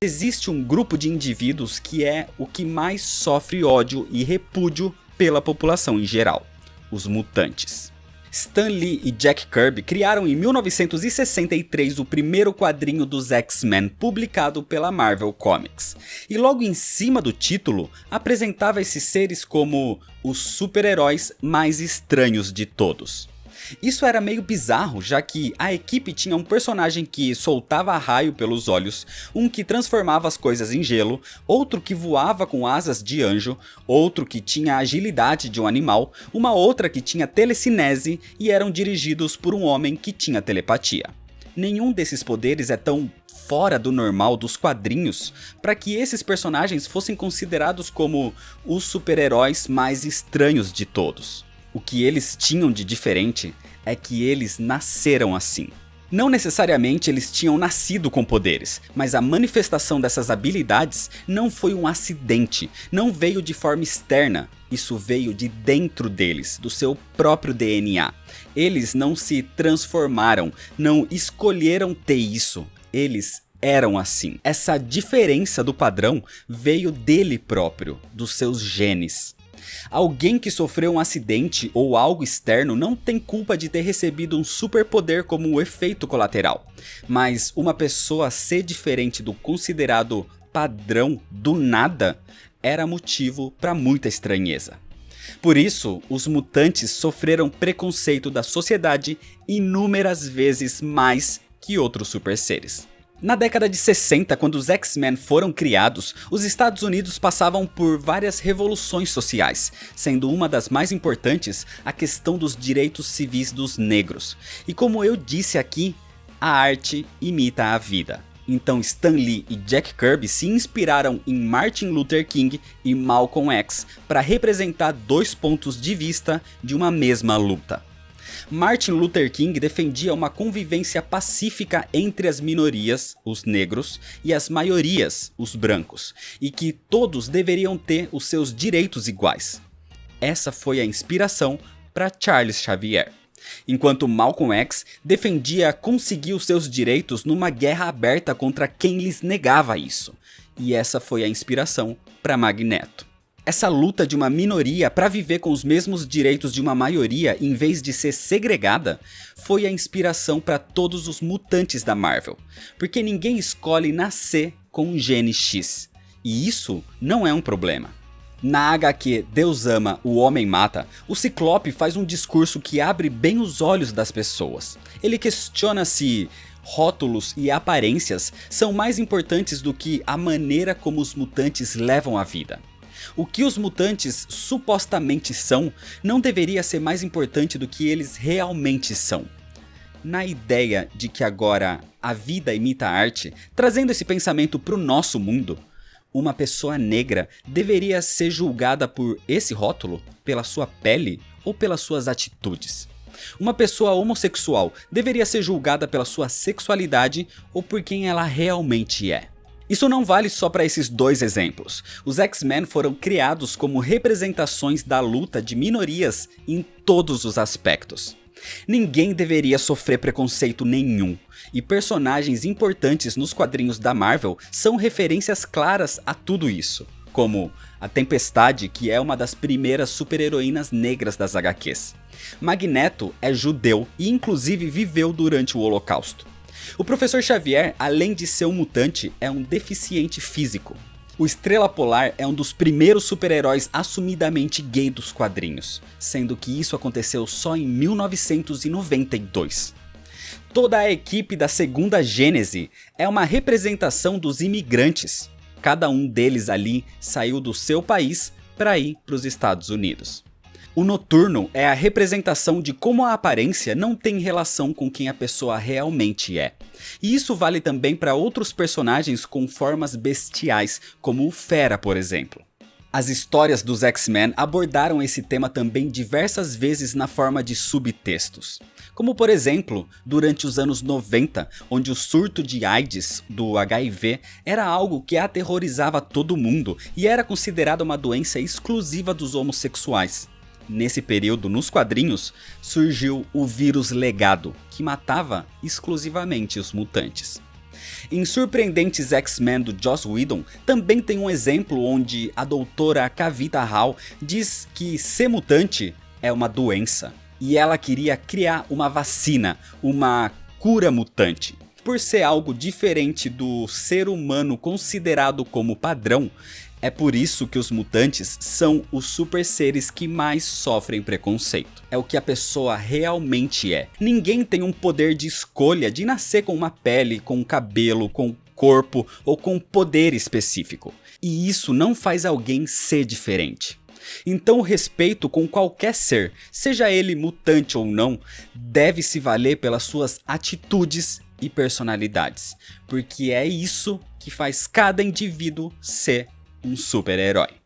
Existe um grupo de indivíduos que é o que mais sofre ódio e repúdio pela população em geral: os mutantes. Stan Lee e Jack Kirby criaram em 1963 o primeiro quadrinho dos X-Men publicado pela Marvel Comics. E logo em cima do título, apresentava esses seres como os super-heróis mais estranhos de todos. Isso era meio bizarro, já que a equipe tinha um personagem que soltava raio pelos olhos, um que transformava as coisas em gelo, outro que voava com asas de anjo, outro que tinha a agilidade de um animal, uma outra que tinha telecinese e eram dirigidos por um homem que tinha telepatia. Nenhum desses poderes é tão fora do normal dos quadrinhos para que esses personagens fossem considerados como os super-heróis mais estranhos de todos. O que eles tinham de diferente é que eles nasceram assim. Não necessariamente eles tinham nascido com poderes, mas a manifestação dessas habilidades não foi um acidente, não veio de forma externa, isso veio de dentro deles, do seu próprio DNA. Eles não se transformaram, não escolheram ter isso, eles eram assim. Essa diferença do padrão veio dele próprio, dos seus genes. Alguém que sofreu um acidente ou algo externo não tem culpa de ter recebido um superpoder como um efeito colateral, mas uma pessoa ser diferente do considerado padrão do nada era motivo para muita estranheza. Por isso, os mutantes sofreram preconceito da sociedade inúmeras vezes mais que outros super seres. Na década de 60, quando os X-Men foram criados, os Estados Unidos passavam por várias revoluções sociais, sendo uma das mais importantes a questão dos direitos civis dos negros. E como eu disse aqui, a arte imita a vida. Então Stan Lee e Jack Kirby se inspiraram em Martin Luther King e Malcolm X para representar dois pontos de vista de uma mesma luta. Martin Luther King defendia uma convivência pacífica entre as minorias, os negros, e as maiorias, os brancos, e que todos deveriam ter os seus direitos iguais. Essa foi a inspiração para Charles Xavier. Enquanto Malcolm X defendia conseguir os seus direitos numa guerra aberta contra quem lhes negava isso. E essa foi a inspiração para Magneto. Essa luta de uma minoria para viver com os mesmos direitos de uma maioria em vez de ser segregada foi a inspiração para todos os mutantes da Marvel, porque ninguém escolhe nascer com um gene X, e isso não é um problema. Na HQ Deus Ama, o Homem Mata, o Ciclope faz um discurso que abre bem os olhos das pessoas. Ele questiona se rótulos e aparências são mais importantes do que a maneira como os mutantes levam a vida. O que os mutantes supostamente são não deveria ser mais importante do que eles realmente são. Na ideia de que agora a vida imita a arte, trazendo esse pensamento para o nosso mundo, uma pessoa negra deveria ser julgada por esse rótulo, pela sua pele ou pelas suas atitudes. Uma pessoa homossexual deveria ser julgada pela sua sexualidade ou por quem ela realmente é. Isso não vale só para esses dois exemplos. Os X-Men foram criados como representações da luta de minorias em todos os aspectos. Ninguém deveria sofrer preconceito nenhum, e personagens importantes nos quadrinhos da Marvel são referências claras a tudo isso, como a Tempestade, que é uma das primeiras super-heroínas negras das HQs. Magneto é judeu e inclusive viveu durante o Holocausto. O Professor Xavier, além de ser um mutante, é um deficiente físico. O Estrela Polar é um dos primeiros super-heróis assumidamente gay dos quadrinhos, sendo que isso aconteceu só em 1992. Toda a equipe da segunda Gênese é uma representação dos imigrantes. Cada um deles ali saiu do seu país para ir para os Estados Unidos. O Noturno é a representação de como a aparência não tem relação com quem a pessoa realmente é. E isso vale também para outros personagens com formas bestiais, como o Fera, por exemplo. As histórias dos X-Men abordaram esse tema também diversas vezes na forma de subtextos. Como por exemplo, durante os anos 90, onde o surto de AIDS, do HIV, era algo que aterrorizava todo mundo e era considerada uma doença exclusiva dos homossexuais. Nesse período, nos quadrinhos, surgiu o vírus legado, que matava exclusivamente os mutantes. Em Surpreendentes X-Men do Joss Whedon, também tem um exemplo onde a doutora Kavita Hall diz que ser mutante é uma doença. E ela queria criar uma vacina, uma cura mutante. Por ser algo diferente do ser humano considerado como padrão, é por isso que os mutantes são os super seres que mais sofrem preconceito. É o que a pessoa realmente é. Ninguém tem um poder de escolha de nascer com uma pele, com um cabelo, com corpo ou com um poder específico. E isso não faz alguém ser diferente. Então o respeito com qualquer ser, seja ele mutante ou não, deve se valer pelas suas atitudes e personalidades, porque é isso que faz cada indivíduo ser um super-herói.